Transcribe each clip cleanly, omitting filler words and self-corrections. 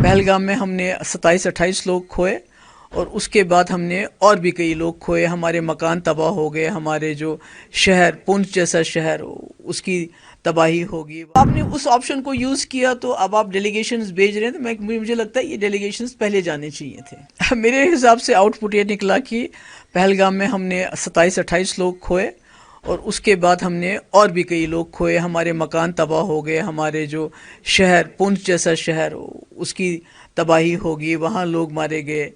پہلگام میں ہم نے 27-28 لوگ کھوئے، اور اس کے بعد ہم نے اور بھی کئی لوگ کھوئے. ہمارے مکان تباہ ہو گئے، ہمارے جو شہر پونچھ جیسا شہر اس کی تباہی ہوگی. آپ نے اس آپشن کو یوز کیا تو اب آپ ڈیلیگیشنز بھیج رہے ہیں، تو مجھے لگتا ہے یہ ڈیلیگیشنز پہلے جانے چاہیے تھے. میرے حساب سے آؤٹ پٹ یہ نکلا کہ پہلگام میں ہم نے 27-28 لوگ کھوئے، اور اس کے بعد ہم نے اور بھی کئی لوگ کھوئے. ہمارے مکان تباہ ہو گئے، ہمارے جو شہر پونچھ جیسا شہر اس کی تباہی ہوگی. وہاں لوگ مارے گئے،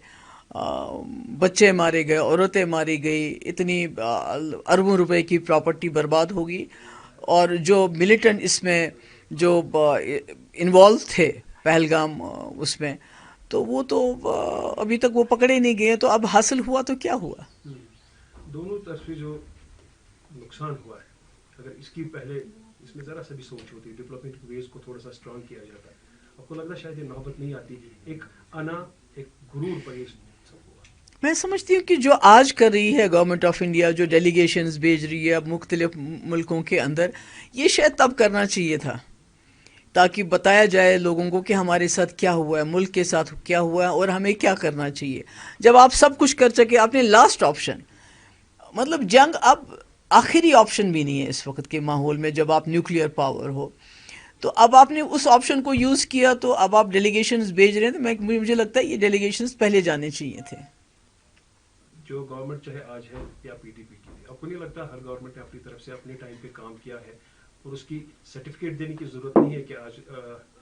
بچے مارے گئے، عورتیں ماری گئی، اتنی اربوں روپے کی پراپرٹی برباد ہوگی. اور جو ملیٹنٹ اس میں جو انوالو تھے پہلگام اس میں، تو وہ تو ابھی تک وہ پکڑے نہیں گئے. تو اب حاصل ہوا تو کیا ہوا؟ دونوں طرف جو نقصان ہوا ہے، اگر اس کی پہلے اس میں ذرا سا بھی سوچ ہوتی، ڈیولپمنٹ ویز کو تھوڑا سا اسٹرانگ کیا جاتا ہے، آپ کو لگتا ہے شاید یہ نوبت نہیں آتی. ایک غرور پر یہ سب ہوا. میں سمجھتی ہوں کہ جو آج کر رہی ہے گورنمنٹ آف انڈیا، جو ڈیلیگیشنز بھیج رہی ہے اب مختلف ملکوں کے اندر، یہ شاید تب کرنا چاہیے تھا تاکہ بتایا جائے لوگوں کو کہ ہمارے ساتھ کیا ہوا ہے، ملک کے ساتھ کیا ہوا ہے، اور ہمیں کیا کرنا چاہیے. جب آپ سب کچھ کر سکے، آپ نے لاسٹ آپشن، مطلب جنگ اب آخری آپشن بھی نہیں ہے اس وقت کے ماحول میں جب آپ نیوکلیئر پاور ہو. تو اب آپ نے اس آپشن کو یوز کیا تو اب آپ ڈیلیگیشنز بھیج رہے ہیں، تو مجھے لگتا ہے یہ ڈیلیگیشنز پہلے جانے چاہیے تھے. جو گورنمنٹ چاہے آج ہے یا پی ٹی پی کی، آپ کو نہیں لگتا ہر گورنمنٹ نے اپنی طرف سے اپنے ٹائم پہ کام کیا ہے اور اس کی سرٹیفکیٹ دینے کی ضرورت نہیں ہے کہ آج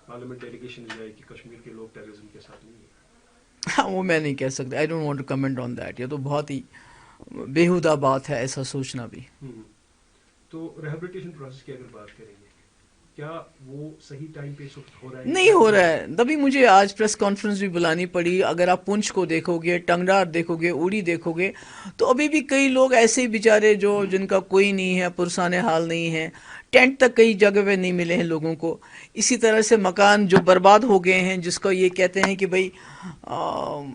پارلیمنٹ ڈیلیگیشن جائے کہ کشمیر کے لوگ ٹیررزم کے ساتھ نہیں ہیں؟ ہاں، وہ میں نہیں کہہ سکتا. I don't want to comment on that. یہ تو بہت ہی بیہودہ بات ہے ایسا سوچنا بھی. تو ریہیبلیٹیشن پروسیس کی اگر بات کریں گے، کیا وہ صحیح ٹائم پہ اس وقت ہو رہا ہے؟ نہیں ہو رہا ہے. تبھی مجھے آج پریس کانفرنس بھی بلانی پڑی. اگر آپ پونچھ کو دیکھو گے، ٹنگڈار دیکھو گے، اوڑی دیکھو گے، تو ابھی بھی کئی لوگ ایسے بیچارے جن کا کوئی نہیں ہے، پرسان حال نہیں ہے. ٹینٹ تک کئی جگہ پہ نہیں ملے ہیں لوگوں کو. اسی طرح سے مکان جو برباد ہو گئے ہیں، جس کو یہ کہتے ہیں کہ بھئی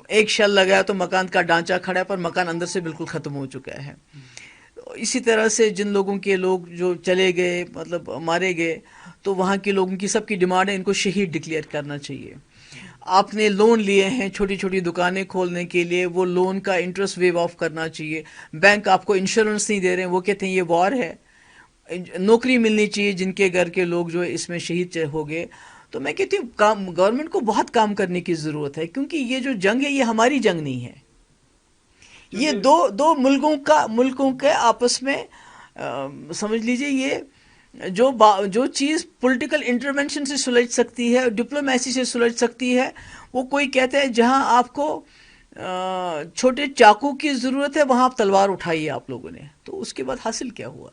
ایک شل لگایا تو مکان کا ڈھانچہ کھڑا ہے، پر مکان اندر سے بالکل ختم ہو چکا ہے. اسی طرح سے جن لوگوں کے لوگ جو چلے گئے، مطلب مارے گئے، تو وہاں کے لوگوں کی سب کی ڈیمانڈ ہے ان کو شہید ڈکلیئر کرنا چاہیے. آپ نے لون لیے ہیں چھوٹی چھوٹی دکانیں کھولنے کے لیے، وہ لون کا انٹرسٹ ویو آف کرنا چاہیے. بینک آپ کو انشورنس نہیں دے رہے ہیں، وہ کہتے ہیں یہ وار ہے. نوکری ملنی چاہیے جن کے گھر کے لوگ جو اس میں شہید ہو گئے. تو میں کہتی ہوں گورنمنٹ کو بہت کام کرنے کی ضرورت ہے، کیونکہ یہ جو جنگ ہے یہ ہماری جنگ نہیں ہے. یہ دو ملکوں کے آپس میں سمجھ لیجئے، یہ جو چیز پولیٹیکل انٹرونشن سے سلجھ سکتی ہے، ڈپلومیسی سے سلجھ سکتی ہے، وہ کوئی کہتا ہے جہاں آپ کو چھوٹے چاقو کی ضرورت ہے وہاں آپ تلوار اٹھائیے آپ لوگوں نے. تو اس کے بعد حاصل کیا ہوا؟